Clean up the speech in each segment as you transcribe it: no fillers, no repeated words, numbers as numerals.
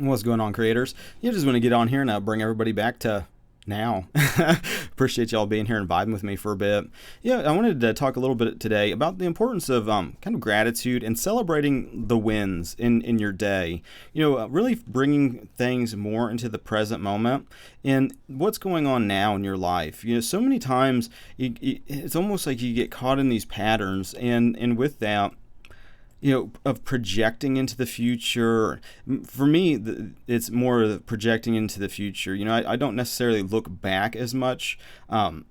What's going on, creators? You just want to get on here and bring everybody back to now. Appreciate y'all being here and vibing with me for a bit. Yeah, I wanted to talk a little bit today about the importance of kind of gratitude and celebrating the wins in your day. Really bringing things more into the present moment and what's going on now in your life. So many times it's almost like you get caught in these patterns, and with that, of projecting into the future. For me, it's more of projecting into the future. I don't necessarily look back as much. I'm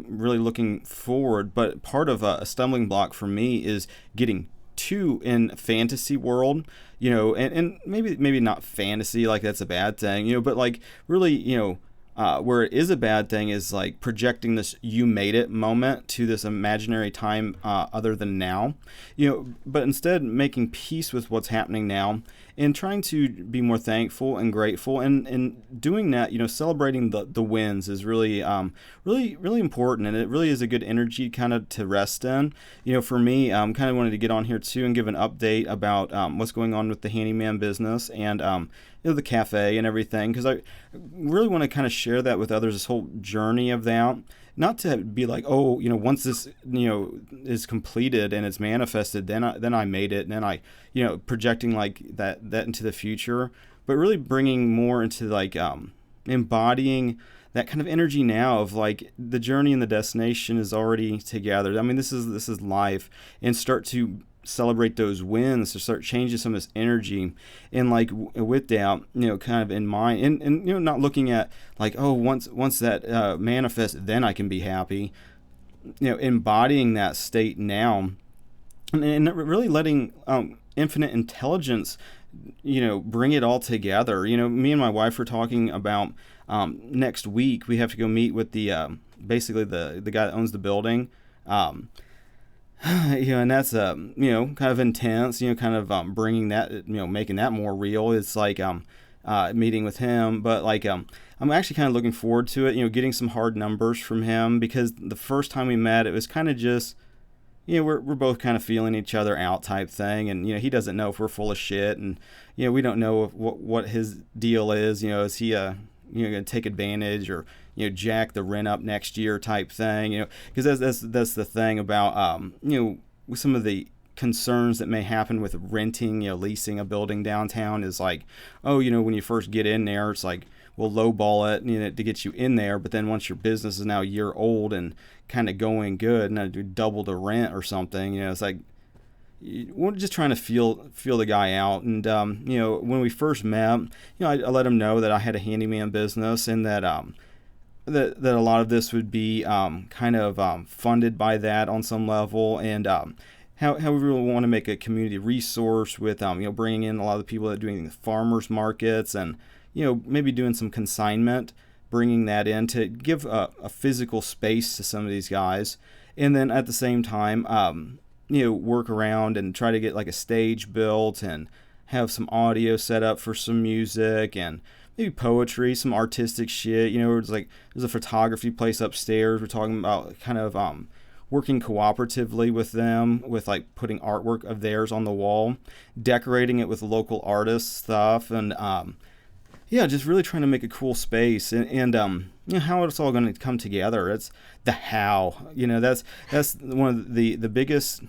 really looking forward, but part of a stumbling block for me is getting too in fantasy world, and maybe not fantasy, like that's a bad thing, but like really, where it is a bad thing is like projecting this "you made it" moment to this imaginary time other than now, but instead making peace with what's happening now and trying to be more thankful and grateful, and doing that, celebrating the wins is really really important, and it really is a good energy kind of to rest in. For me, kind of wanted to get on here too and give an update about what's going on with the handyman business and the cafe and everything, because I really want to kind of share that with others, this whole journey of that. Not to be like, oh, once this, is completed and it's manifested, then I made it, and then I, projecting like that into the future, but really bringing more into like embodying that kind of energy now of like the journey and the destination is already together. I mean, this is life, and start to celebrate those wins, to start changing some of this energy, and like with that, kind of in mind, and not looking at like, oh, once that manifests, then I can be happy. Embodying that state now, and really letting infinite intelligence, bring it all together. Me and my wife were talking about next week we have to go meet with the basically the guy that owns the building. And that's kind of intense. Kind of bringing that, making that more real. It's like meeting with him, but like I'm actually kind of looking forward to it. Getting some hard numbers from him, because the first time we met, it was kind of just, we're both kind of feeling each other out type thing, and he doesn't know if we're full of shit, and we don't know what his deal is. Is he going to take advantage, or jack the rent up next year type thing, because that's the thing about with some of the concerns that may happen with renting, leasing a building downtown, is like, oh, when you first get in there, it's like we'll lowball it, to get you in there, but then once your business is now a year old and kind of going good, and do double the rent or something, it's like we're just trying to feel the guy out. And when we first met, I let him know that I had a handyman business, and that that a lot of this would be kind of funded by that on some level, and how we really want to make a community resource with bringing in a lot of the people that are doing the farmers markets, and maybe doing some consignment, bringing that in to give a physical space to some of these guys, and then at the same time work around and try to get like a stage built and have some audio set up for some music, and maybe poetry, some artistic shit. It's like there's a photography place upstairs. We're talking about kind of working cooperatively with them, with like putting artwork of theirs on the wall, decorating it with local artists stuff, and just really trying to make a cool space, and how it's all going to come together. It's the how. That's one of the biggest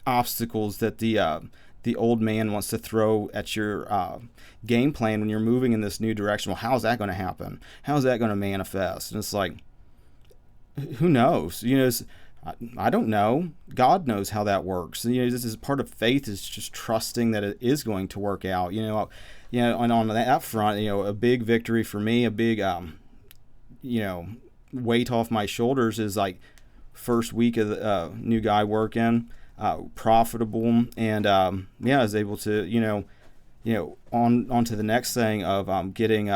obstacles that the old man wants to throw at your game plan when you're moving in this new direction. Well, how's that going to happen? How's that going to manifest? And it's like, who knows? I don't know. God knows how that works. This is part of faith, is just trusting that it is going to work out. And on that front, a big victory for me, a big weight off my shoulders is like first week of the new guy working, profitable, and I was able to on to the next thing of getting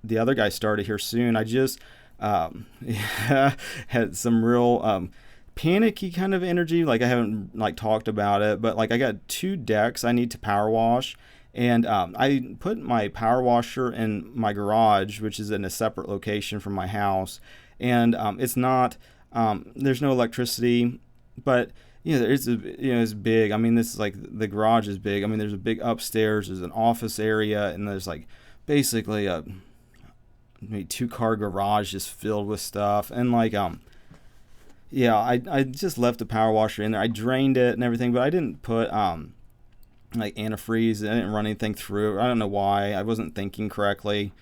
the other guy started here soon. I just had some real panicky kind of energy. Like I haven't like talked about it, but like I got 2 decks I need to power wash, and I put my power washer in my garage, which is in a separate location from my house, and it's not there's no electricity, but Yeah, it's big. I mean, this is like the garage is big. I mean, there's a big upstairs. There's an office area, and there's like basically a maybe 2 car garage just filled with stuff. And like yeah, I just left the power washer in there. I drained it and everything, but I didn't put like antifreeze. I didn't run anything through. I don't know why. I wasn't thinking correctly.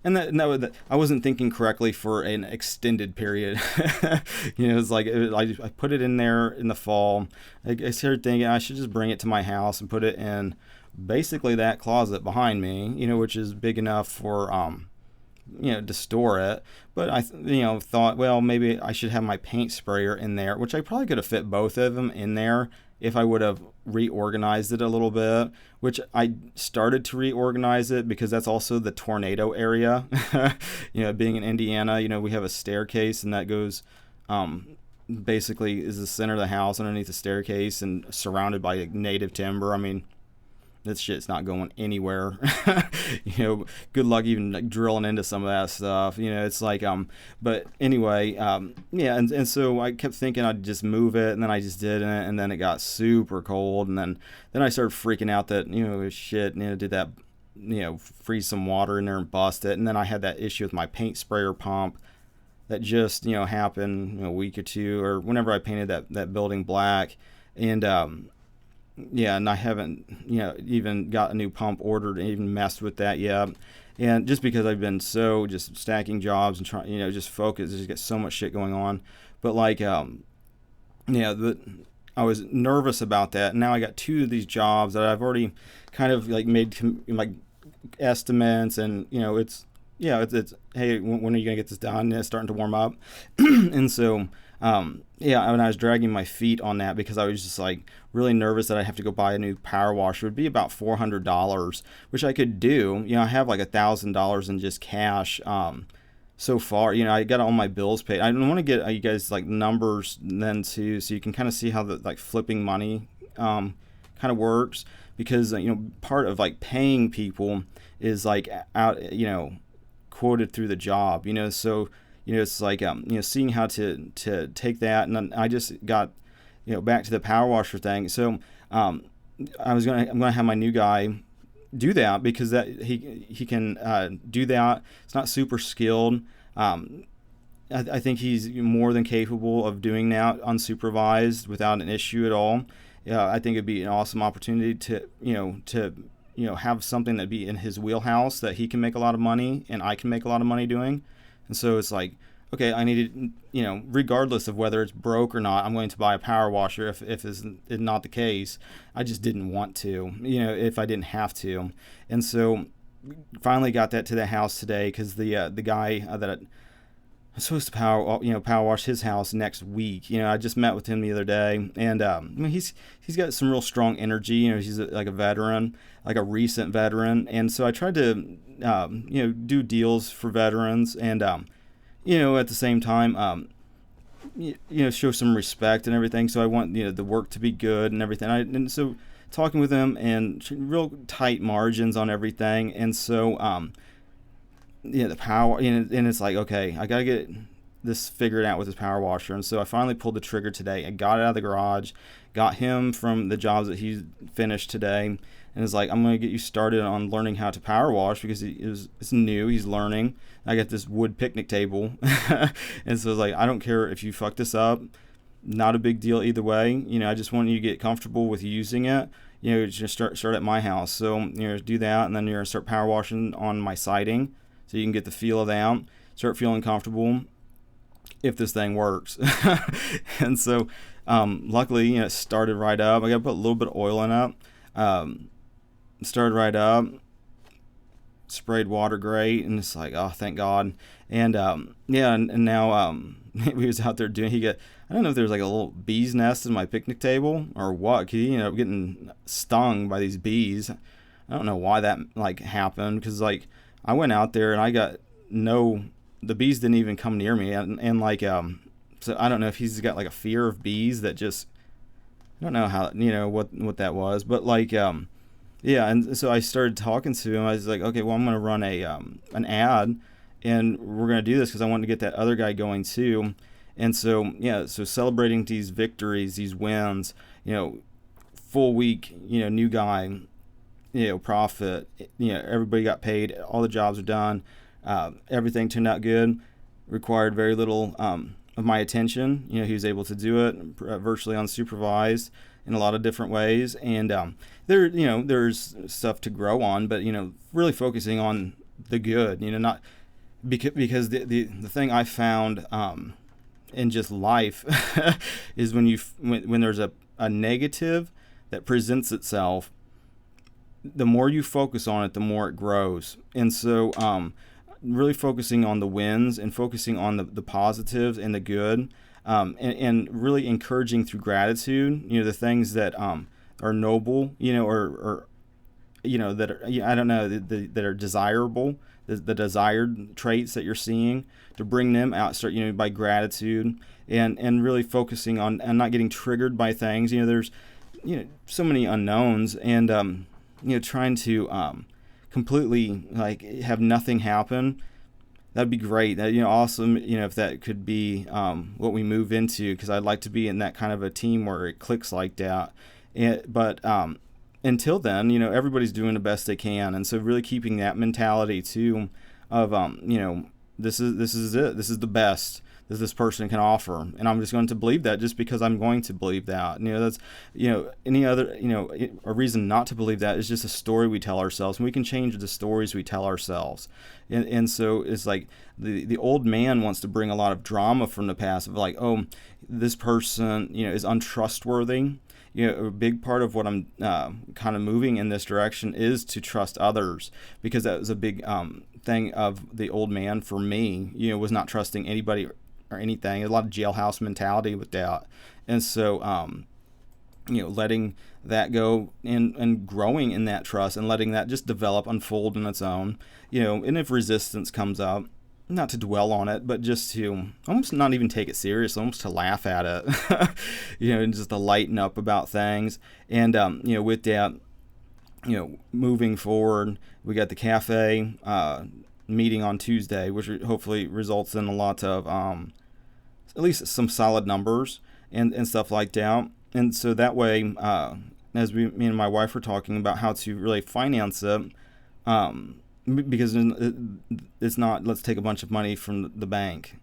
And that I wasn't thinking correctly for an extended period. It's like I put it in there in the fall. I started thinking I should just bring it to my house and put it in basically that closet behind me, which is big enough for to store it. But I thought, well, maybe I should have my paint sprayer in there, which I probably could have fit both of them in there if I would have reorganized it a little bit, which I started to reorganize it because that's also the tornado area. Being in Indiana, we have a staircase, and that goes basically is the center of the house underneath the staircase and surrounded by native timber. I mean, this shit's not going anywhere. Good luck even like drilling into some of that stuff. It's like but anyway, yeah, and so I kept thinking I'd just move it, and then I just didn't, and then it got super cold, and then I started freaking out that shit, did that freeze some water in there and bust it. And then I had that issue with my paint sprayer pump that just happened a week or two, or whenever I painted that building black. And yeah, and I haven't, even got a new pump ordered and even messed with that yet. And just because I've been so just stacking jobs and trying, just focus, just get so much shit going on. But like, I was nervous about that. And now I got 2 of these jobs that I've already kind of like made like estimates, and it's hey, when are you gonna get this done? And it's starting to warm up, and so. Yeah, when I was dragging my feet on that because I was just like really nervous that I'd have to go buy a new power washer. It would be about $400, which I could do. I have like $1,000 in just cash so far. I got all my bills paid. I want to get you guys like numbers then too, so you can kind of see how the like flipping money kind of works, because part of like paying people is like out quoted through the job. So. It's like seeing how to take that, and then I just got back to the power washer thing. So I'm gonna have my new guy do that, because that he can do that. It's not super skilled. I think he's more than capable of doing that unsupervised without an issue at all. I think it'd be an awesome opportunity to have something that'd be in his wheelhouse that he can make a lot of money and I can make a lot of money doing. And so it's like, okay, I need to, regardless of whether it's broke or not, I'm going to buy a power washer if it's not the case. I just didn't want to, if I didn't have to. And so finally got that to the house today, because the guy that I'm supposed to power wash his house next week. I just met with him the other day, and he's got some real strong energy. He's like a veteran, like a recent veteran, and so I tried to do deals for veterans, and at the same time show some respect and everything. So I want the work to be good and everything. And so talking with him, and real tight margins on everything, and so the power, and it's like, okay, I gotta get this figured out with this power washer. And so I finally pulled the trigger today. I got it out of the garage, got him from the jobs that he finished today, and it's like, I'm gonna get you started on learning how to power wash, because it's new, he's learning. I got this wood picnic table, and so it's like, I don't care if you fuck this up, not a big deal either way. I just want you to get comfortable with using it. Just start at my house. So do that, and then you're gonna start power washing on my siding, so you can get the feel of that, start feeling comfortable if this thing works. And so luckily, it started right up. I got to put a little bit of oil in it. Started right up, sprayed water great, and it's like, oh, thank God. And and now we was out there doing, I don't know if there's like a little bee's nest in my picnic table or what. He ended up getting stung by these bees. I don't know why that like happened, because like I went out there and I got the bees didn't even come near me, and like so I don't know if he's got like a fear of bees that just, I don't know how, what that was, but like yeah. And so I started talking to him. I was like, okay, well, I'm gonna run an ad, and we're gonna do this because I wanted to get that other guy going too. And so, yeah, so celebrating these victories, these wins, full week, new guy, profit, everybody got paid, all the jobs are done, everything turned out good, required very little of my attention. He was able to do it virtually unsupervised in a lot of different ways. And there's stuff to grow on, but, really focusing on the good, not because the thing I found in just life is when there's a negative that presents itself, the more you focus on it, the more it grows. And so really focusing on the wins and focusing on the positives and the good, and really encouraging through gratitude, the things that are noble, or that are, I don't know, that are desirable, the desired traits that you're seeing, to bring them out, start, by gratitude, and really focusing on and not getting triggered by things. There's, so many unknowns, and, trying to completely have nothing happen. That'd be great. That, awesome, if that could be what we move into, because I'd like to be in that kind of a team where it clicks like that. But until then, everybody's doing the best they can, and so really keeping that mentality too, of this is it. This is the best that this person can offer, and I'm just going to believe that just because I'm going to believe that. That's any other a reason not to believe that is just a story we tell ourselves, and we can change the stories we tell ourselves. And so it's like the old man wants to bring a lot of drama from the past of like, oh, this person is untrustworthy. A big part of what I'm kind of moving in this direction is to trust others, because that was a big thing of the old man for me, was not trusting anybody or anything. A lot of jailhouse mentality with that. And so, letting that go and growing in that trust and letting that just develop, unfold on its own, and if resistance comes up, not to dwell on it, but just to almost not even take it serious, almost to laugh at it, and just to lighten up about things. And, with that, moving forward, we got the cafe meeting on Tuesday, which hopefully results in a lot of, at least some solid numbers and stuff like that. And so that way, as me and my wife were talking about how to really finance it, because it's not, let's take a bunch of money from the bank.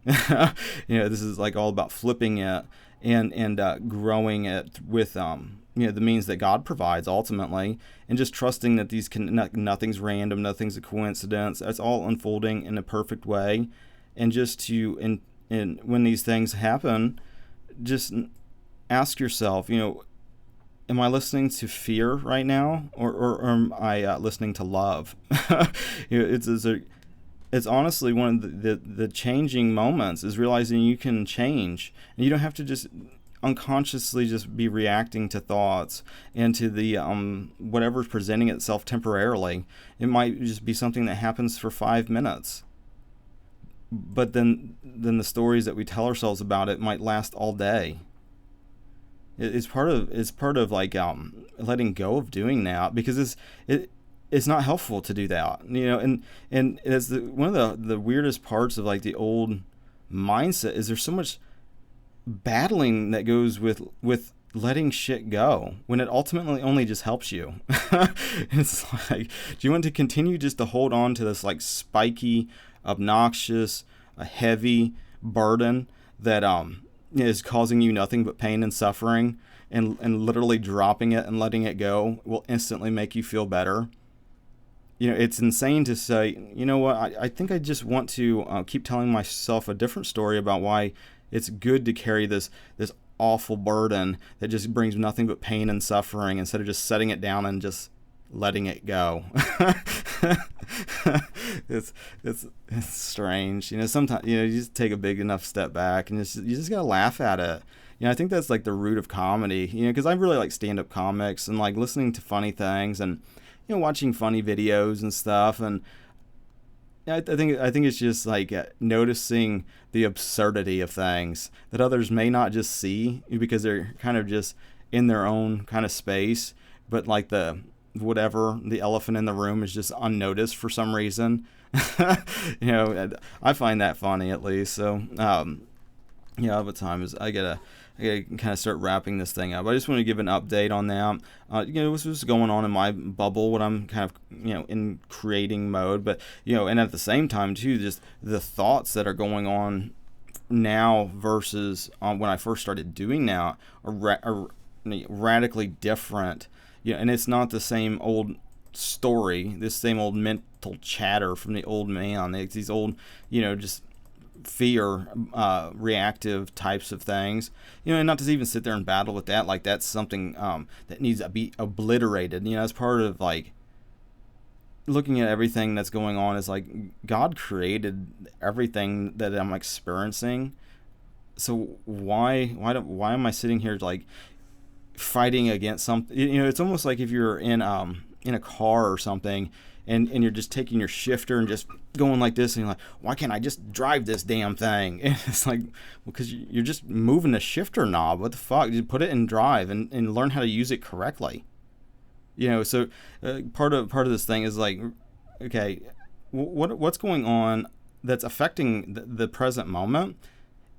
This is like all about flipping it and growing it with the means that God provides ultimately, and just trusting that nothing's random, nothing's a coincidence. It's all unfolding in a perfect way, and just to and when these things happen, just ask yourself, am I listening to fear right now, or am I listening to love? It's honestly one of the changing moments, is realizing you can change, and you don't have to just unconsciously just be reacting to thoughts and to the whatever's presenting itself temporarily. It might just be something that happens for 5 minutes, but then the stories that we tell ourselves about it might last all day. It's part of like letting go of doing that, because it's not helpful to do that, and it's one of the weirdest parts of like the old mindset is there's so much battling that goes with letting shit go, when it ultimately only just helps you. It's like, do you want to continue just to hold on to this like spiky, obnoxious, heavy burden that is causing you nothing but pain and suffering, and literally dropping it and letting it go will instantly make you feel better? It's insane to say, what, I think I just want to keep telling myself a different story about why it's good to carry this awful burden that just brings nothing but pain and suffering, instead of just setting it down and just letting it go. It's strange, sometimes you just take a big enough step back and you just gotta laugh at it. I think that's like the root of comedy, because I really like stand-up comics and like listening to funny things and watching funny videos and stuff. And I think it's just like noticing the absurdity of things that others may not just see, because they're kind of just in their own kind of space, but like the elephant in the room is just unnoticed for some reason. I find that funny, at least. So Yeah, what time is I gotta kind of start wrapping this thing up. I just want to give an update on that. What's going on in my bubble when I'm kind of, in creating mode, but, and at the same time too, just the thoughts that are going on now versus when I first started doing now are radically different. And it's not the same old story, this same old mental chatter from the old man. It's these old, just fear reactive types of things, and not to even sit there and battle with that. Like, that's something that needs to be obliterated. As part of, like, looking at everything that's going on, is like, God created everything that I'm experiencing. So why am I sitting here, like, fighting against something? It's almost like if you're in a car or something, and you're just taking your shifter and just going like this, and you're like, why can't I just drive this damn thing? And it's like, because you're just moving the shifter knob. What the fuck? You put it in drive and learn how to use it correctly. So part of this thing is like, okay, what's going on that's affecting the present moment?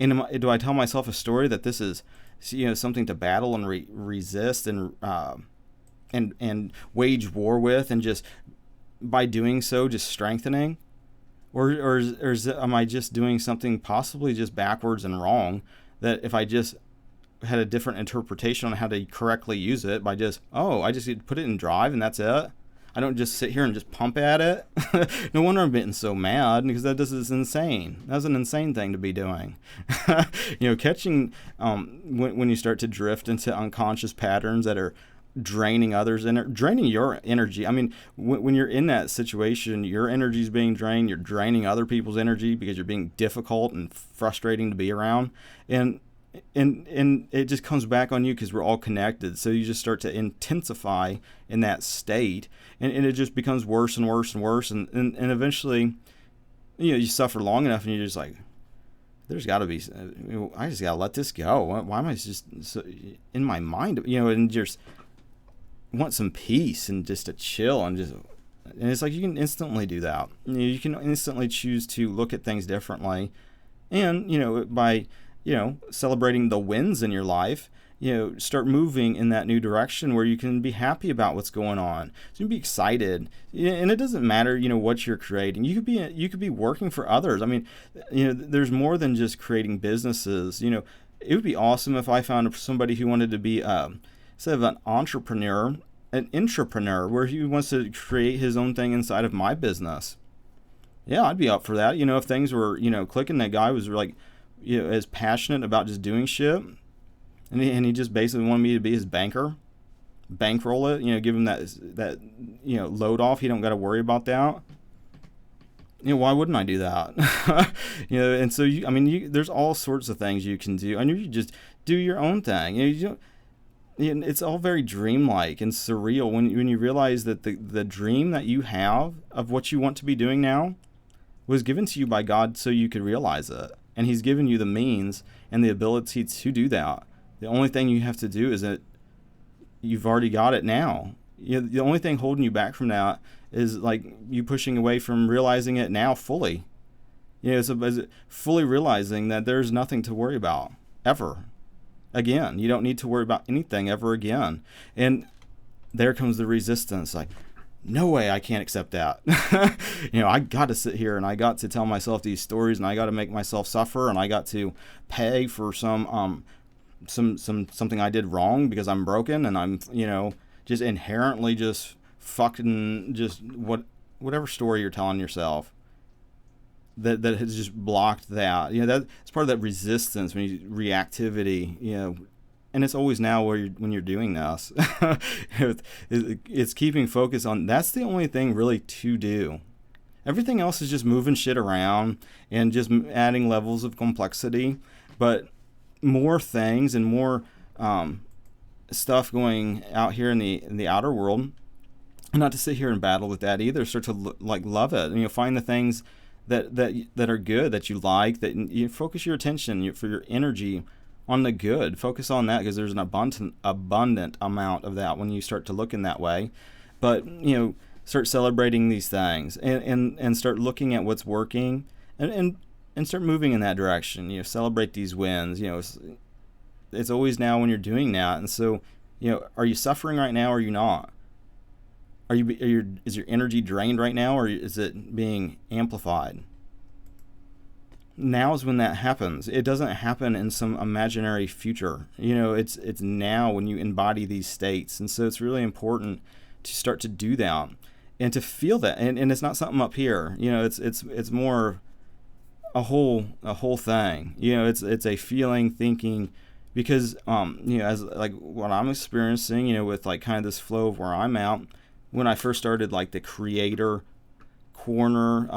And do I tell myself a story that this is, something to battle and resist and wage war with, and just by doing so just strengthening, or am I just doing something possibly just backwards and wrong, that if I just had a different interpretation on how to correctly use it, by I just put it in drive and that's it. I don't just sit here and just pump at it. No wonder I'm getting so mad, because this is insane. That's an insane thing to be doing. Catching when you start to drift into unconscious patterns that are draining others and draining your energy. I mean, when you're in that situation, your energy is being drained. You're draining other people's energy because you're being difficult and frustrating to be around, and it just comes back on you, because we're all connected. So you just start to intensify in that state, and it just becomes worse and worse and worse, and eventually, you suffer long enough, and you're just like, there's got to be, I just got to let this go. Why am I just so in my mind, and just want some peace and just to chill, and it's like, you can instantly do that. You can instantly choose to look at things differently, and by celebrating the wins in your life, start moving in that new direction where you can be happy about what's going on. So you can be excited, and it doesn't matter, what you're creating. You could be working for others. I mean, there's more than just creating businesses. It would be awesome if I found somebody who wanted to be instead of an entrepreneur, an intrapreneur, where he wants to create his own thing inside of my business. Yeah, I'd be up for that. If things were, clicking, that guy was like, as passionate about just doing shit, and he just basically wanted me to be his banker, bankroll it, give him that load off. He don't got to worry about that. Why wouldn't I do that? And so there's all sorts of things you can do, and you just do your own thing. It's all very dreamlike and surreal when you realize that the dream that you have of what you want to be doing now was given to you by God so you could realize it. And he's given you the means and the ability to do that. The only thing you have to do is that you've already got it now. The only thing holding you back from that is like you pushing away from realizing it now fully. So fully realizing that there's nothing to worry about ever again. You don't need to worry about anything ever again. And there comes the resistance, like, no way, I can't accept that. I got to sit here and I got to tell myself these stories, and I got to make myself suffer, and I got to pay for something I did wrong because I'm broken, and I'm, just inherently just fucking just whatever story you're telling yourself that has just blocked that. That's part of that resistance, reactivity, and it's always now when you're doing this. It's keeping focus on, that's the only thing really to do. Everything else is just moving shit around and just adding levels of complexity, but more things and more stuff going out here in the outer world. And not to sit here and battle with that either. Start to love it. Find the things that are good, that you like, that you focus your attention for your energy on the good. Focus on that, because there's an abundant amount of that when you start to look in that way. But start celebrating these things and start looking at what's working and and start moving in that direction. Celebrate these wins. It's always now when you're doing that. And so, are you suffering right now, or are you not? Is your energy drained right now, or is it being amplified? Now is when that happens. It doesn't happen in some imaginary future. It's now when you embody these states. And so it's really important to start to do that and to feel that. And it's not something up here. It's more a whole thing. It's a feeling, thinking, because as like what I'm experiencing, with like kind of this flow of where I'm at, when I first started like the creator corner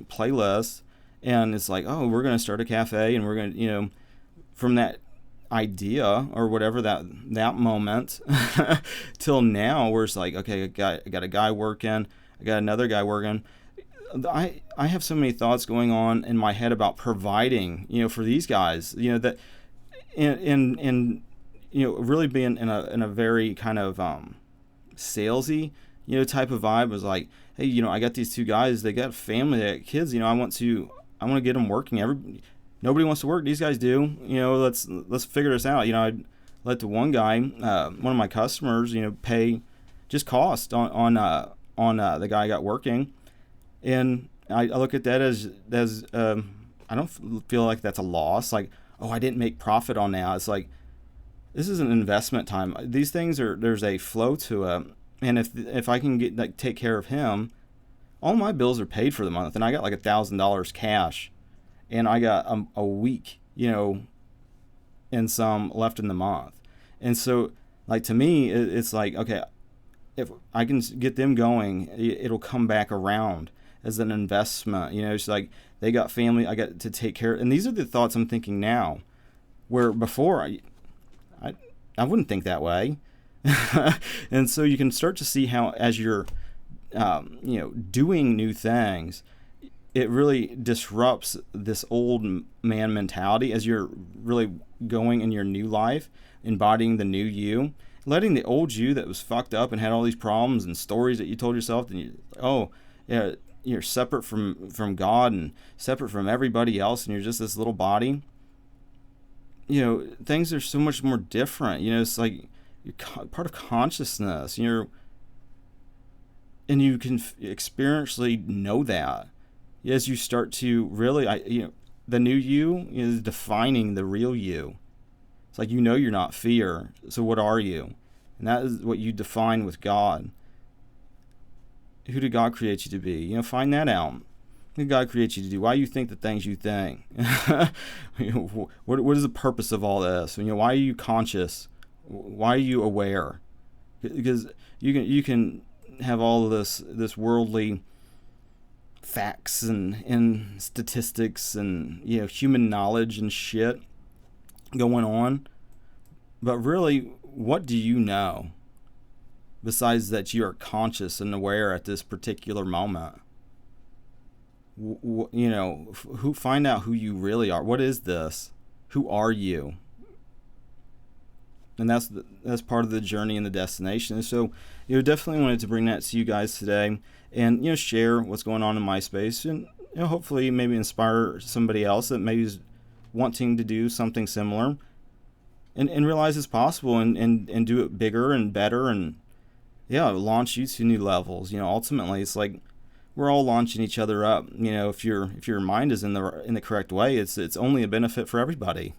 playlist. And it's like, oh, we're going to start a cafe, and we're going to, from that idea or whatever, that moment till now, where it's like, okay, I got a guy working, I got another guy working. I have so many thoughts going on in my head about providing, for these guys, that in really being in a very kind of salesy, type of vibe. Was like, hey, I got these two guys, they got family, they got kids, I want to get them working. Nobody wants to work. These guys do. Let's figure this out. I let the one guy, one of my customers, pay just cost on the guy I got working, and I look at that as I don't feel like that's a loss. Like, oh, I didn't make profit on that. It's like, this is an investment time. These things there's a flow to it, and if I can take care of him, all my bills are paid for the month, and I got like $1,000 cash, and I got a week, and some left in the month. And so, like, to me, it's like, okay, if I can get them going, it'll come back around as an investment. It's like they got family, I got to take care of. And these are the thoughts I'm thinking now, where before I wouldn't think that way. And so you can start to see how, as you're doing new things, it really disrupts this old man mentality as you're really going in your new life, embodying the new you, letting the old you that was fucked up and had all these problems and stories that you told yourself, and you're separate from God and separate from everybody else, and you're just this little body. Things are so much more different. It's like you're part of consciousness. And you can experientially know that as you start to really, the new you is defining the real you. It's like, you're not fear. So what are you? And that is what you define with God. Who did God create you to be? Find that out. What did God create you to do? Why do you think the things you think? What is the purpose of all this? Why are you conscious? Why are you aware? Because you can have all of this worldly facts and statistics and human knowledge and shit going on, but really, what do you know besides that you are conscious and aware at this particular moment? Find out who you really are. What is this? Who are you? And that's part of the journey and the destination. So, definitely wanted to bring that to you guys today, and share what's going on in MySpace, and hopefully maybe inspire somebody else that maybe is wanting to do something similar, and realize it's possible, and do it bigger and better, and launch you to new levels. Ultimately, it's like we're all launching each other up. If your mind is in the correct way, it's only a benefit for everybody.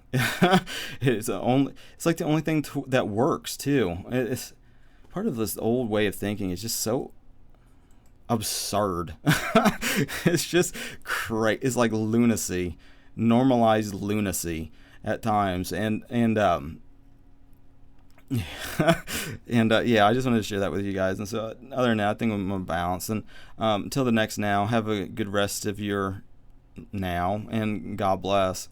It's like the only thing that works too. It's part of this old way of thinking is just so absurd. It's just crazy. It's like lunacy, normalized lunacy at times, and I just wanted to share that with you guys. And so, other than that, I think I'm gonna bounce. And until the next now, have a good rest of your now, and God bless.